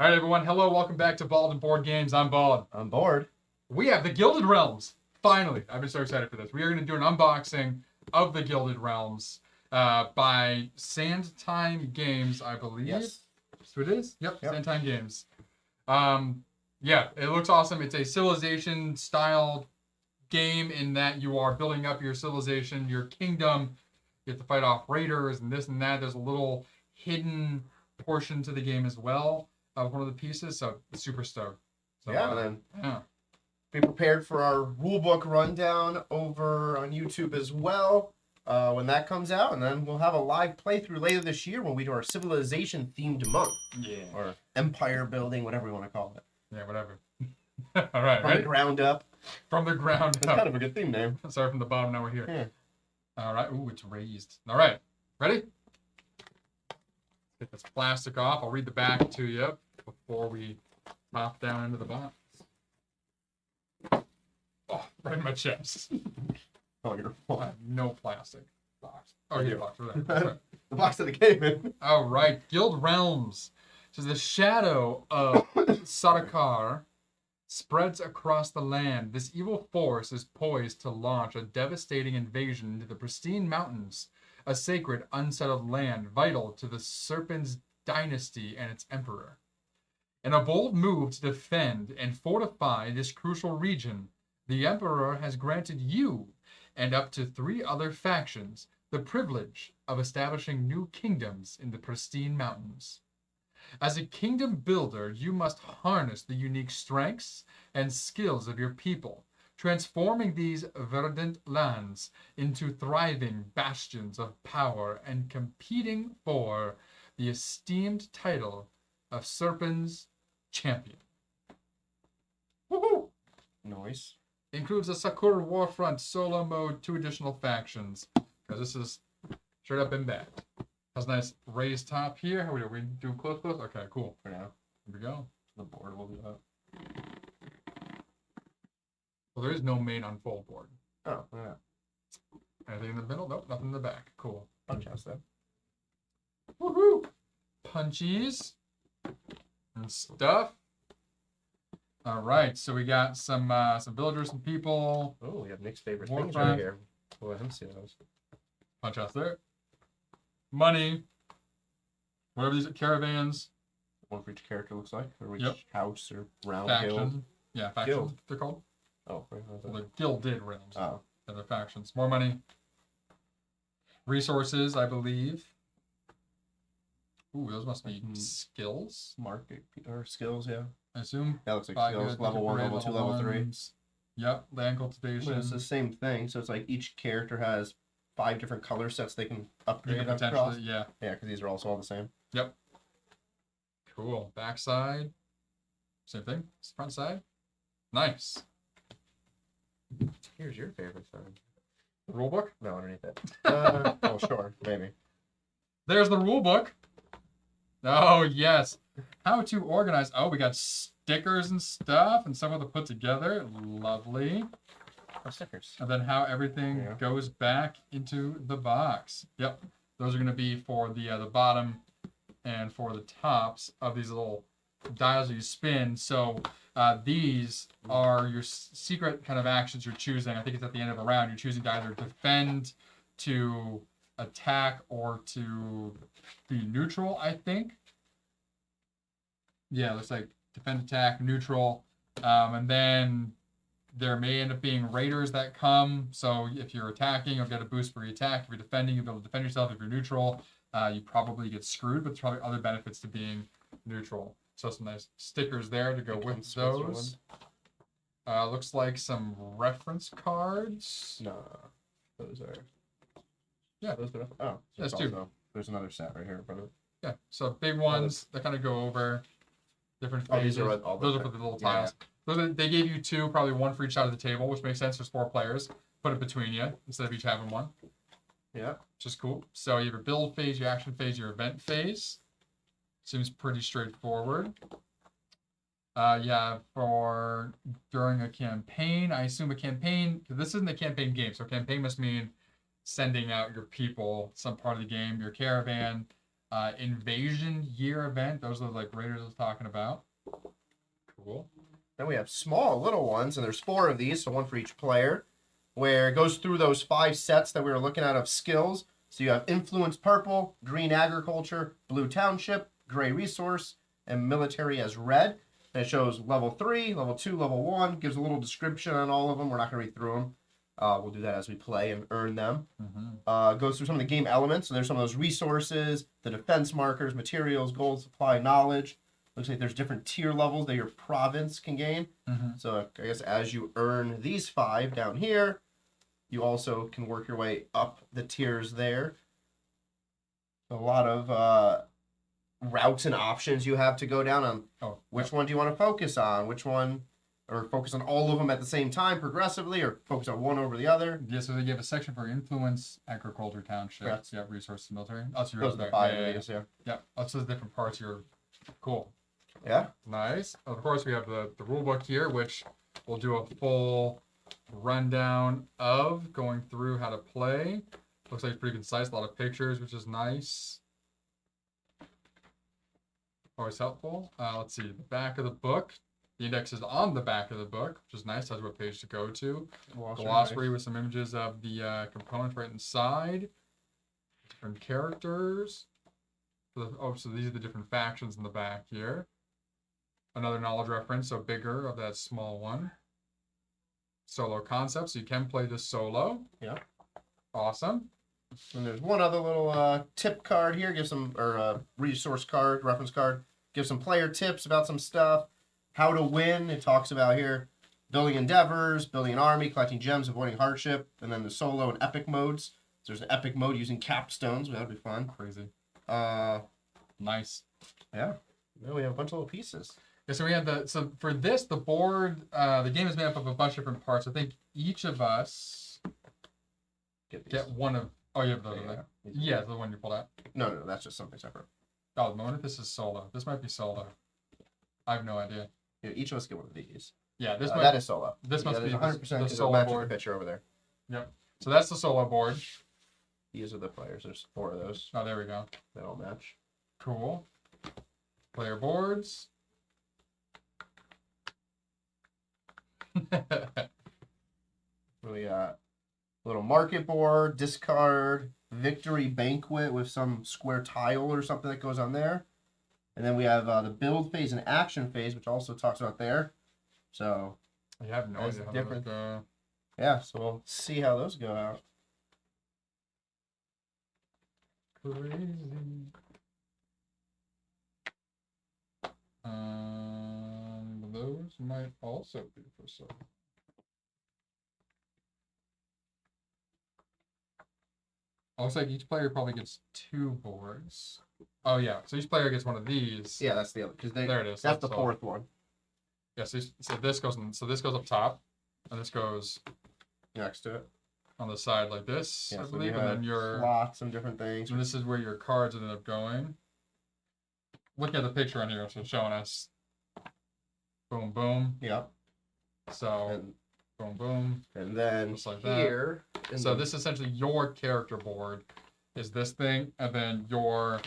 All right, everyone. Hello, welcome back to Bald and Board Games. I'm Bald. I'm bored. We have the Gilded Realms. Finally, I've been so excited for this. We are going to do an unboxing of the Gilded Realms by Sandtime Games, I believe. Yes. That's who it is? Yep. Sandtime Games. Yeah, it looks awesome. It's a civilization-styled game in that you are building up your civilization, your kingdom. You have to fight off raiders and this and that. There's a little hidden portion to the game as well of one of the pieces, so super stoked. So, then yeah. be prepared for our rulebook rundown over on YouTube as well when that comes out, and then we'll have a live playthrough later this year when we do our civilization themed month. Yeah. Or empire building, whatever we want to call it. Yeah, whatever. All right, From the ground up. From the ground That's up. kind of a good theme name. Sorry, from the bottom, now we're here. Yeah. All right. Ooh, it's raised. All right. Ready? Get this plastic off. I'll read the back to you before we pop down into the box. Oh, right in my chest. Oh, you're No plastic box. Oh, yeah, box. Right there. the box that it came in. All right. Guild Realms. So the shadow of Sarkar spreads across the land. This evil force is poised to launch a devastating invasion into the pristine mountains, a sacred, unsettled land vital to the Serpent's dynasty and its emperor. In a bold move to defend and fortify this crucial region, the emperor has granted you and up to 3 other factions the privilege of establishing new kingdoms in the pristine mountains. As a kingdom builder, you must harness the unique strengths and skills of your people, transforming these verdant lands into thriving bastions of power and competing for the esteemed title of Serpent's Champion. Woohoo! Nice. Includes a Sakura Warfront solo mode, 2 additional factions, because this is straight up in bad. Has a nice raised top here. How we do close? Okay, cool. For now. Here we go. The board will do that. Well, there is no main unfold board. Oh, yeah. Anything in the middle? Nope, nothing in the back. Cool. Punch house though. Woohoo! Punchies and stuff. All right, so we got some villagers and people. Oh, we have Nick's favorite Warfront. things right here. Oh, let him see those. Punch house there. Money. Whatever these are, caravans. One for each character looks like, or each Yep. house or round Faction. guild. Yeah, faction. Guild. They're called. Oh, right. Well, the Gilded Realms. Oh. Yeah, they're factions. More money. Resources, I believe. Ooh, those must be skills. Market or skills, yeah. I assume. That looks like 5 skills. good, Level 1, upgrade, level 2, level 3. 1s. Yep, land cultivation. It's the same thing. So it's like each character has 5 different color sets they can You upgrade can across. potentially, yeah. Yeah, because these are also all the same. Yep. Cool. Backside. Same thing. Front side. Nice. Here's your favorite side. The rule book. No, underneath it. Oh, sure, maybe. There's the rule book. Oh, yes. How to organize. Oh, we got stickers and stuff and some of the put together. Lovely. Oh, stickers. And then how everything Yeah. goes back into the box. Yep. Those are going to be for the bottom and for the tops of these little dials that you spin. So these are your secret kind of actions you're choosing. I think it's at the end of a round. You're choosing to either defend, to attack, or to be neutral, I think. Yeah, it looks like defend, attack, neutral. And then there may end up being raiders that come. So if you're attacking, you'll get a boost for your attack. If you're defending, you'll be able to defend yourself. If you're neutral, you probably get screwed, but there's probably other benefits to being neutral. So some nice stickers there to go with those. Looks like some reference cards. No, those are. Yeah. Those are. Oh, so That's it's 2. also- there's another set right here in front of it. Yeah, so big ones that kind of go over different Oh, phases. these are all Those are for the little tiles. They gave you 2, probably 1 for each side of the table, which makes sense. There's 4 players. Put it between you instead of each having 1. Yeah. Which is cool. So you have your build phase, your action phase, your event phase. Seems pretty straightforward. Yeah, for during a campaign, I assume a campaign, because this isn't a campaign game, so campaign must mean sending out your people some part of the game, your caravan, Invasion year event. Those are like Raiders was talking about. Cool. Then we have small little ones, and there's 4 of these, so 1 for each player, where it goes through those 5 sets that we were looking at of skills. So you have Influence Purple, Green Agriculture, Blue Township, Gray Resource, and Military as red. And it shows level 3, level 2, level 1, gives a little description on all of them. We're not going to read through them. We'll do that as we play and earn them. Goes through some of the game elements. So there's some of those resources, the defense markers, materials, gold supply, knowledge. Looks like there's different tier levels that your province can gain. So I guess as you earn these 5 down here, you also can work your way up the tiers there. A lot of routes and options you have to go down on. Which one do you want to focus on? Which one, or focus on all of them at the same time progressively, or focus on one over the other? Yeah, so they give a section for influence, agriculture, township, Correct. yeah, resources, military. Oh, so Those are the 5 of these, yeah. Yeah, that's the different parts here. Cool. Yeah. Nice. Of course, we have the rule book here, which we'll do a full rundown of going through how to play. Looks like it's pretty concise, a lot of pictures, which is nice. Always helpful. Let's see, the back of the book. The index is on the back of the book, which is nice. Tells you what page to go to. Glossary with some images of the components right inside. Different characters. So these are the different factions in the back here. Another knowledge reference, so bigger of that small one. Solo concept, so you can play this solo. Yeah. Awesome. And there's one other little tip card here, resource card, reference card. Gives some player tips about some stuff. How to win, it talks about here. Building endeavors, building an army, collecting gems, avoiding hardship. And then the solo and epic modes. So there's an epic mode using capstones, that would be fun. Crazy. Nice. Yeah. Well, we have a bunch of little pieces. Yeah, so we had so for this, the board, the game is made up of a bunch of different parts. I think each of us get one of, oh, you have those, yeah, the one you pulled out. No, that's just something separate. Oh, the moment this is solo. This might be solo. I have no idea. Yeah, each of us get one of these. Yeah, that is solo. This must be 100% the solo board. The picture over there. Yep. So that's the solo board. These are the players. There's 4 of those. Oh, there we go. They all match. Cool. Player boards. We got a little market board, discard, victory banquet with some square tile or something that goes on there. And then we have the build phase and action phase, which also talks about there. So you have no idea how different. Those go. Yeah, so we'll see how those go out. Crazy. Those might also be for sale. Looks like each player probably gets 2 boards. Oh yeah, so each player gets one of these. Yeah, that's the other. Because there it is. That's the 4th one. Yeah, so this goes in, so this goes up top, and this goes next to it on the side like this. Yeah, I so believe, you and have then your slots and different things. So this is where your cards ended up going. Looking at the picture on here, so it's showing us. Boom, boom. Yep. So, and, boom, boom. And then just like here. So this is essentially your character board. Is this thing, and then your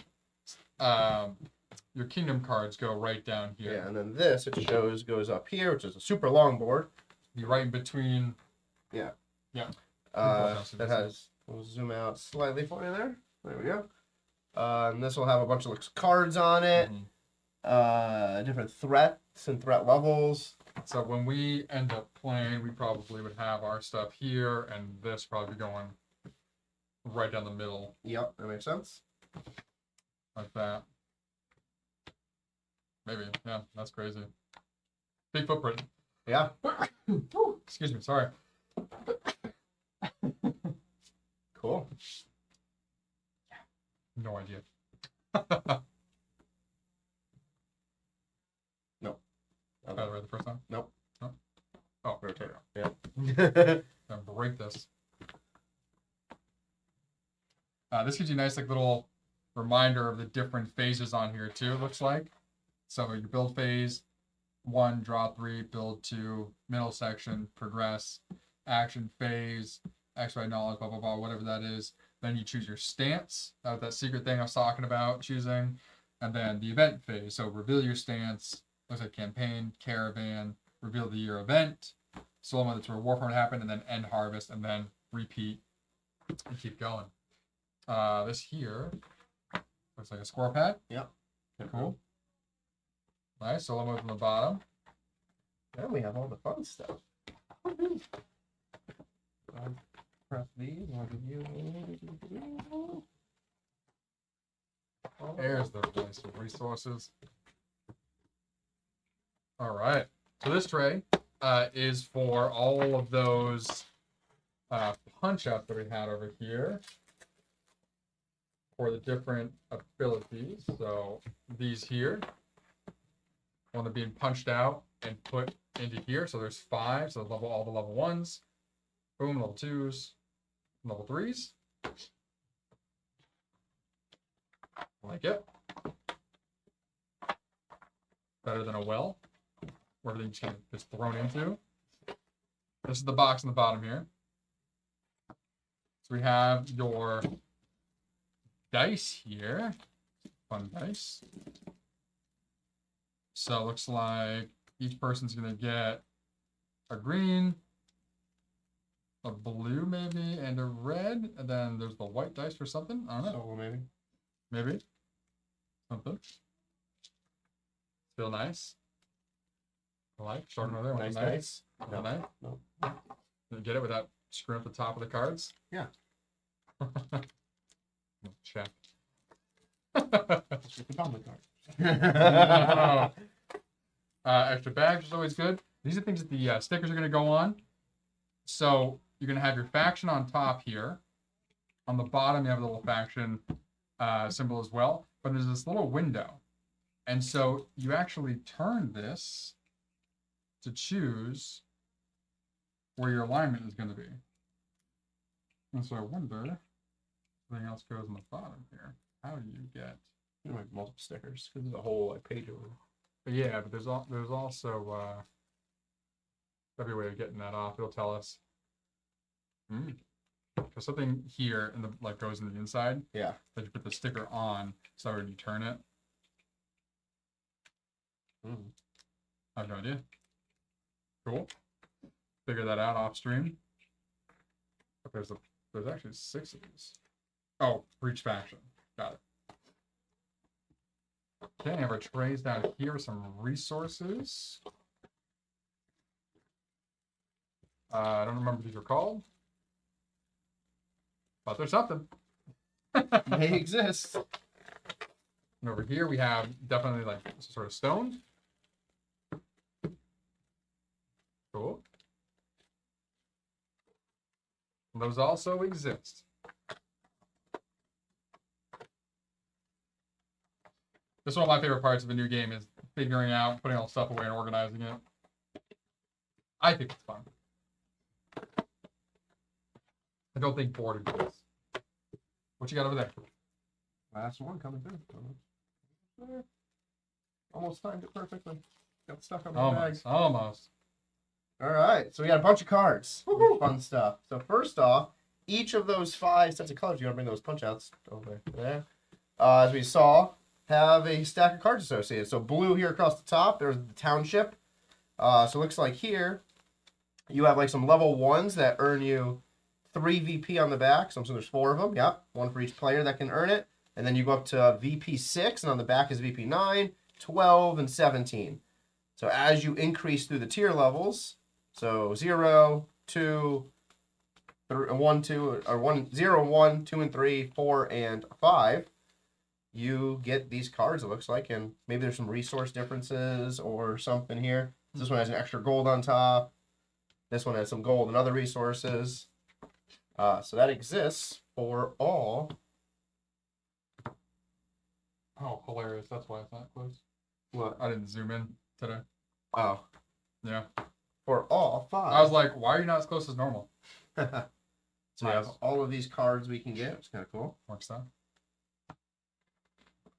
kingdom cards go right down here. Yeah, and then this it shows goes up here, which is a super long board. Be right in between. Yeah. Yeah. That has. We'll zoom out slightly for you there. There we go. And this will have a bunch of cards on it. Different threats and threat levels. So when we end up playing, we probably would have our stuff here, and this probably going right down the middle. Yep, that makes sense. Like that. Maybe, yeah, that's crazy. Big footprint. Yeah. Excuse me, sorry. Cool. No idea. Nope. I got it right the first time? Nope. No? Oh, rotate. Yeah. Yeah. I'm gonna break this. This gives you a nice little reminder of the different phases on here too, it looks like. So your build phase, 1, draw 3, build 2, middle section, progress, action phase, expert knowledge, blah, blah, blah, whatever that is. Then you choose your stance, that secret thing I was talking about choosing. And then the event phase. So reveal your stance, looks like campaign, caravan, reveal the year event, slow moment that's where warframe happened, and then end harvest, and then repeat and keep going. This here looks like a score pad. Yep. Cool. Nice. Solo mode from the bottom. Then we have all the fun stuff. Press these. I'll give you. There's the list of resources. All right. So this tray is for all of those punch outs that we had over here for the different abilities. So these here, one that being punched out and put into here. So there's 5. So all the level 1s. Boom, level 2s, level 3s. Like it. Better than a well, where everything just kind of gets thrown into. This is the box in the bottom here. So we have your dice here. Fun dice. So it looks like each person's going to get a green, a blue maybe, and a red. And then there's the white dice for something. I don't know. Solo maybe. Maybe. Something. Feel nice. I like. Starting over there. Nice Want a knife? dice. Want a knife? No. Can you get it without screwing up the top of the cards? Yeah. Check. Just with the bottom of the card. Extra bags is always good. These are things that the stickers are going to go on. So you're going to have your faction on top here. On the bottom, you have a little faction symbol as well. But there's this little window. And so you actually turn this to choose where your alignment is going to be. And so I wonder, everything else goes on the bottom here. How do you get... You might have multiple stickers because there's a whole page over. But yeah, but there's also every way of getting that off. It'll tell us. There's something here in the goes into the inside. Yeah. That you put the sticker on, so when you turn it. I have no idea. Cool. Figure that out off stream. But there's actually 6 of these. Oh, for each faction. Got it. Okay, I have our trays down here with some resources. I don't remember what these are called. But there's something. They exist. And over here we have definitely like some sort of stone. Cool. And those also exist. This is one of my favorite parts of a new game is figuring out, putting all the stuff away and organizing it. I think it's fun. I don't think bored exists. What you got over there? Last one coming through. Almost timed it perfectly. Got stuck on my bag. Almost. All right, so we got a bunch of cards. Fun stuff. So first off, each of those 5 sets of colors, you want to bring those punch outs over there. As we saw, have a stack of cards associated. So blue here across the top, there's the township. So it looks like here, you have like some level 1s that earn you 3 VP on the back. So there's 4 of them. Yep, 1 for each player that can earn it. And then you go up to VP 6, and on the back is VP 9, 12, and 17. So as you increase through the tier levels, so 0, 2, 3, 1, 2, or 1, 0, 1, 2, and 3, 4, and 5, you get these cards, it looks like, and maybe there's some resource differences or something here. This one has an extra gold on top. This one has some gold and other resources. So that exists for all. Oh, hilarious. That's why it's not close. What? I didn't zoom in today. Oh. Yeah. For all 5. I was like, why are you not as close as normal? So we have all of these cards we can get. It's kind of cool. Works out.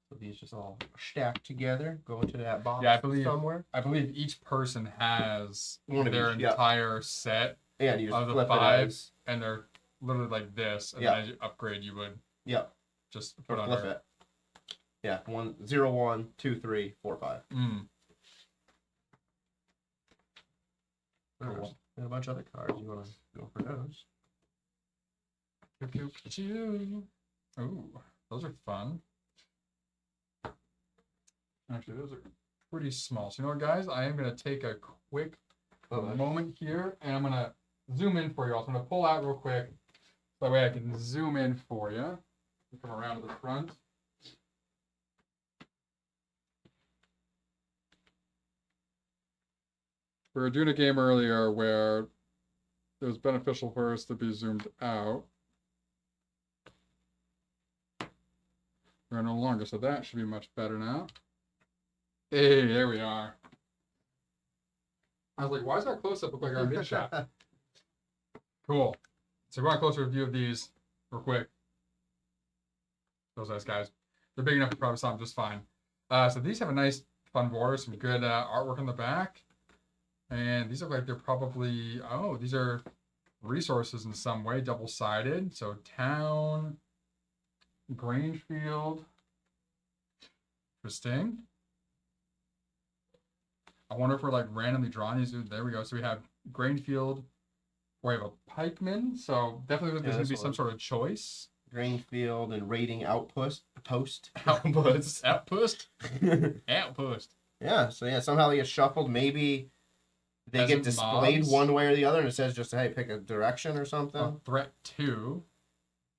So these just all stacked together, go into that box somewhere. I believe each person has One of their each, yeah. entire set And you just of the flip 5, it as... and they're literally like this, and Yeah. then as you upgrade, you would Yep. just Or put flip under. it. Yeah. 1, 0, 1, 2, 3, 4, 5. Mm. Cool. Cool. And a bunch of other cards. You want to go for those? Ooh, those are fun. Actually, those are pretty small. So you know what, guys? I am gonna take a quick moment here, and I'm gonna zoom in for you all. So I'm gonna pull out real quick, so that way I can zoom in for you. Come around to the front. We were doing a game earlier where it was beneficial for us to be zoomed out. We're no longer, so that should be much better now. Hey, there we are. I was like, why does our close-up look like our mid-shot? Cool. So we want a closer view of these real quick. Those nice guys. They're big enough to probably saw them just fine. So these have a nice, fun border, some good artwork on the back. And these look like they're probably, oh, these are resources in some way, double-sided. So town, Grangefield. Interesting. I wonder if we're like randomly drawing these. There we go. So we have Grainfield. We have a pikeman. So definitely there's going to be some sort of choice. Grainfield and raiding outpost. Outpost. Outpost. Outpost. Yeah. So yeah, somehow they get shuffled. Maybe they get displayed mobs. one way or the other, and it says just hey, pick a direction or something. Threat 2,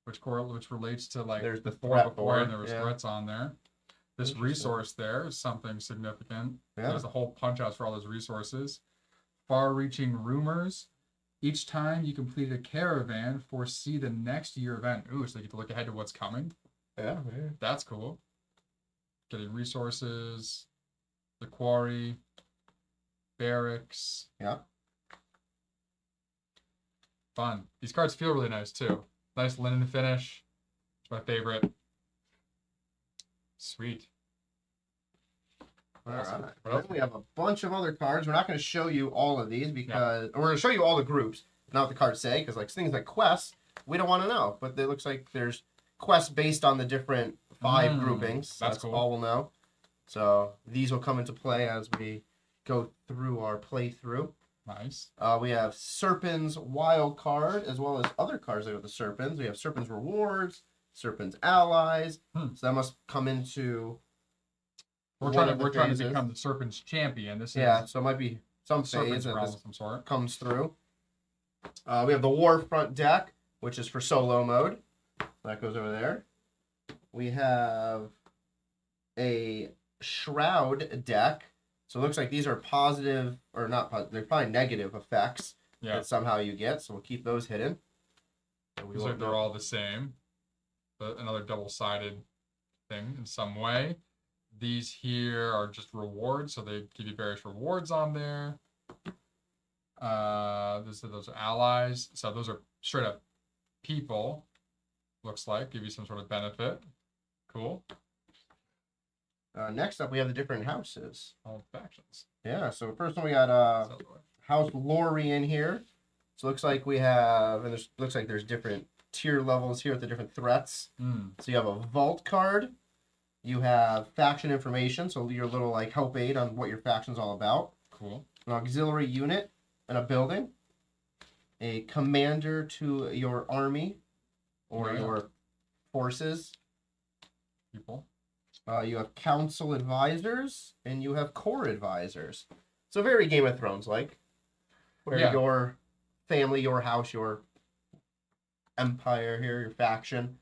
which relates to like there's the before, threat before board. and there was threats on there. This resource there is something significant. Yeah. There's a whole punch outs for all those resources. Far-reaching rumors. Each time you complete a caravan, foresee the next year event. Ooh, so you get to look ahead to what's coming. Yeah. That's cool. Getting resources, the quarry, barracks. Yeah. Fun. These cards feel really nice too. Nice linen finish. It's my favorite. Sweet. Awesome. What Then else? we have a bunch of other cards. We're not going to show you all of these because we're going to show you all the groups, not what the cards say, because like things like quests, we don't want to know. But it looks like there's quests based on the different 5 groupings. That's cool. All we'll know. So these will come into play as we go through our playthrough. Nice. We have Serpent's Wild Card, as well as other cards that are the Serpents. We have Serpent's Rewards, Serpent's Allies. So that must come into... We're trying to become the Serpent's champion. This is so it might be some phase Serpent's that realm this of some sort. comes through. We have the Warfront deck, which is for solo mode. That goes over there. We have a Shroud deck. So it looks like these are positive, or not positive, they're probably negative effects that somehow you get. So we'll keep those hidden. Looks like they're all the same. But another double-sided thing in some way. These here are just rewards, so they give you various rewards on there. Those are allies, so those are straight up people. Looks like give you some sort of benefit. Cool. Next up, we have the different houses. All factions. Yeah. So first one we got House Lori in here. So it looks like we have, and looks like there's different tier levels here with the different threats. So you have a vault card. You have faction information, so your little like help aid on what your faction's all about. Cool. An auxiliary unit and a building. A commander to your army or your forces. People. You have council advisors and you have core advisors. So very Game of Thrones like, where your family, your house, your empire here, your faction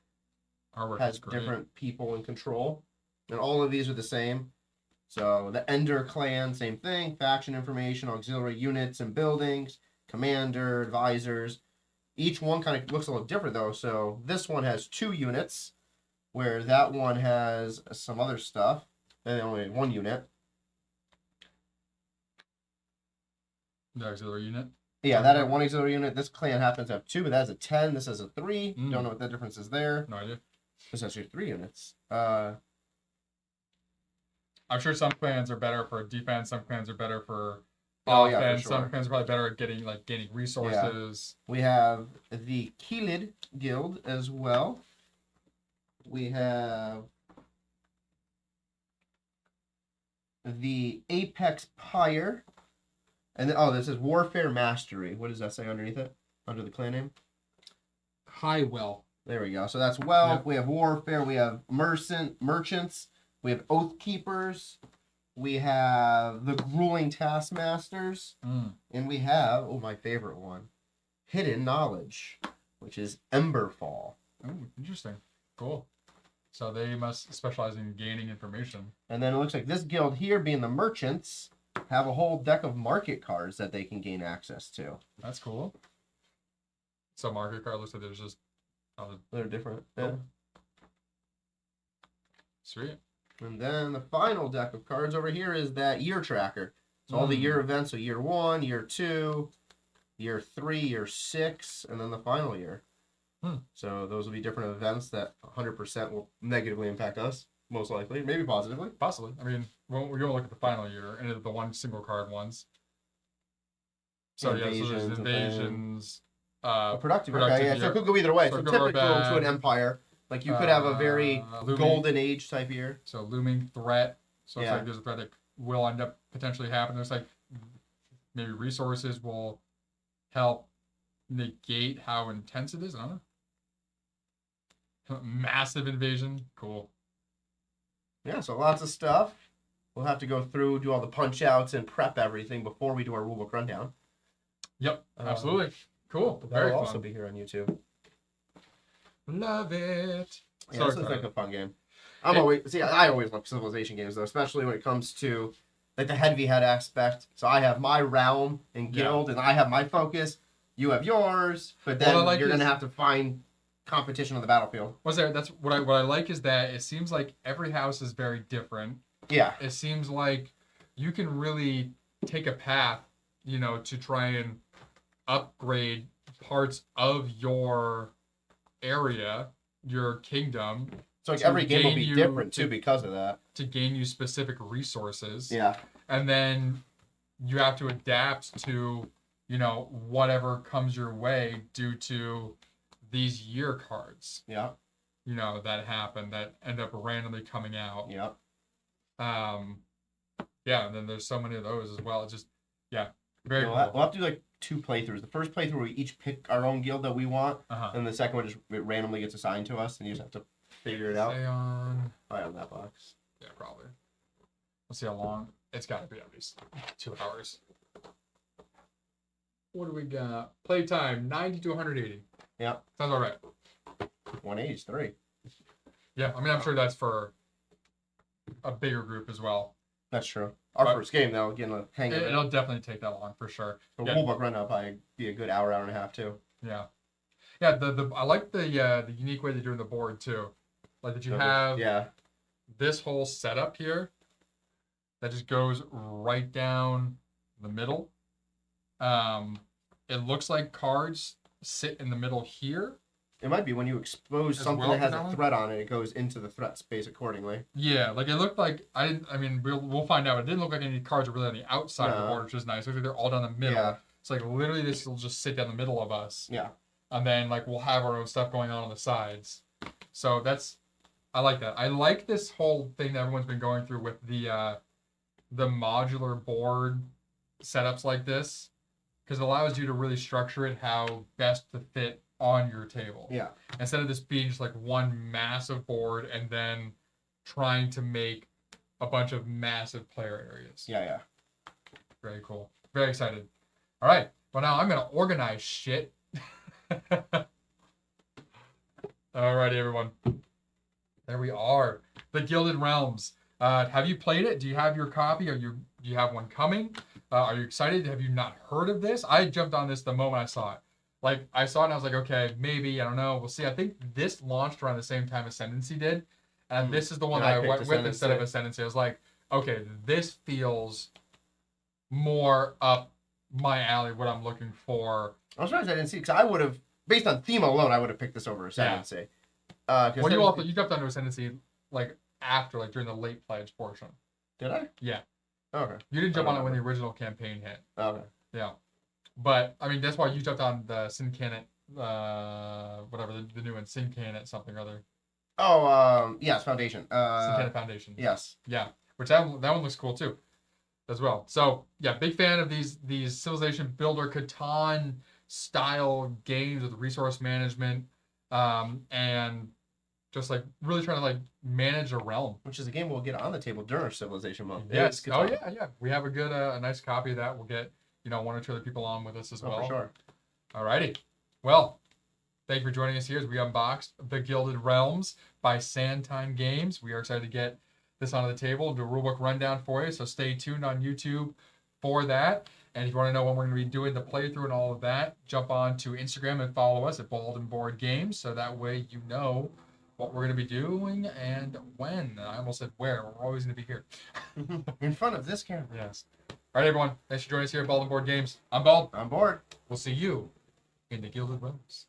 has different people in control. And all of these are the same. So the Ender clan, same thing. Faction information, auxiliary units and buildings, commander, advisors. Each one kind of looks a little different though. So this one has 2 units, where that one has some other stuff. And only 1 unit. The auxiliary unit? Yeah, that had 1 auxiliary unit. This clan happens to have 2, but that has a 10. This has a 3. Don't know what the difference is there. No idea. This has 3 units. I'm sure some clans are better for defense, some clans are better for Oh, yeah, for often. sure. Some clans are probably better at gaining resources. We have the Gilded guild as well. We have the Apex Pyre. And then, this is Warfare Mastery. What does that say underneath it? Under the clan name? Highwell. There we go. So that's Well. Yep. We have Warfare. We have Merchants. We have Oath Keepers. We have the Grueling Taskmasters. And we have, my favorite one, Hidden Knowledge, which is Emberfall. Oh, interesting. Cool. So they must specialize in gaining information. And then it looks like this guild here, being the Merchants, have a whole deck of market cards that they can gain access to. That's cool. So market card looks like there's just... They're different. Yeah. Cool. Sweet. And then the final deck of cards over here is that year tracker. So all the year events, so year 1, year 2, year 3, year 6, and then the final year. So those will be different events that 100% will negatively impact us, most likely, maybe positively. Possibly. I mean, we're going to look at the final year and the one single card ones. So so there's invasions. Productive. Okay, yeah. So it could go either way. So typically to an empire, like you could have a very golden age type year. So looming threat. So it's like there's a threat that will end up potentially happening. There's like maybe resources will help negate how intense it is. I don't know. Massive invasion. Cool. Yeah, so lots of stuff. We'll have to go through, do all the punch outs, and prep everything before we do our rulebook rundown. Yep, absolutely. Cool. But that'll also be here on YouTube. Love it. Yeah, this is like a fun game. I always love civilization games though, especially when it comes to like the heavy head aspect. So I have my realm and guild, and I have my focus. You have yours, but then you're gonna have to find competition on the battlefield. That's what I like is that it seems like every house is very different. Yeah. It seems like you can really take a path, to try and upgrade parts of your area, your kingdom. So like every game will be different too because of that. To gain you specific resources. Yeah. And then you have to adapt to, whatever comes your way due to these year cards. Yeah. That happen, that end up randomly coming out. Yeah. Yeah, and then there's so many of those as well. It's just, very cool. We'll have to do like 2 playthroughs. The first playthrough we each pick our own guild that we want, and the second one just randomly gets assigned to us, and you just have to figure it out. Stay on. Right on that box. Yeah, probably. Let's see how long. It's got to be at least 2 hours. What do we got? Playtime 90 to 180. Yep. Sounds all right. 180 is 3. Yeah, I mean, I'm sure that's for a bigger group as well. That's true. Our first game, though, getting a hang of it. It'll definitely take that long for sure. The rulebook run up probably be a good hour and a half too. Yeah. Yeah, I like the unique way they're doing the board too. Like that you have this whole setup here that just goes right down the middle. It looks like cards sit in the middle here. It might be when you expose something that has a threat on it, it goes into the threat space accordingly. Yeah, like it looked like we'll find out. It didn't look like any cards were really on the outside of the board, which is nice. It looks like they're all down the middle. Yeah. It's like literally this will just sit down the middle of us. Yeah. And then like we'll have our own stuff going on the sides. So I like that. I like this whole thing that everyone's been going through with the modular board setups like this, because it allows you to really structure it how best to fit on your table. Yeah. Instead of this being just like one massive board and then trying to make a bunch of massive player areas. Yeah. Very cool. Very excited. All right. Well, now I'm going to organize shit. All right, everyone. There we are. The Gilded Realms. Have you played it? Do you have your copy? Do you have one coming? Are you excited? Have you not heard of this? I jumped on this the moment I saw it. Like, I saw it and I was like, okay, maybe, I don't know. We'll see. I think this launched around the same time Ascendancy did. And this is the one that I went with instead of Ascendancy. I was like, okay, this feels more up my alley, what I'm looking for. I was surprised I didn't see, because I would have, based on theme alone, I would have picked this over Ascendancy. Yeah. You jumped onto Ascendancy, like, after, like, during the late pledge portion. Did I? Yeah. Okay. You didn't jump on it when the original campaign hit. Okay. Yeah. But, I mean, that's why you jumped on the Syncanet, whatever, the new one, Syncanet something or other. Oh, yes, Foundation. Syncanet Foundation. Yes. Yeah. Which that one looks cool, too, as well. So, yeah, big fan of these Civilization Builder Catan style games with resource management, and just, like, really trying to, like, manage a realm. Which is a game we'll get on the table during our Civilization Month. Yes. Oh, yeah. We have a nice copy of that. We'll get, one or two other people on with us as well. For sure. Alrighty. Well, thank you for joining us here as we unboxed The Gilded Realms by Sandtime Games. We are excited to get this onto the table, do a rulebook rundown for you, so stay tuned on YouTube for that. And if you want to know when we're going to be doing the playthrough and all of that, jump on to Instagram and follow us at Bald and Board Games, so that way you know what we're going to be doing and when. I almost said where. We're always going to be here. In front of this camera. Yes. All right, everyone. Thanks for joining us here at Bald and Board Games. I'm Bald. I'm bored. We'll see you in the Gilded Realms.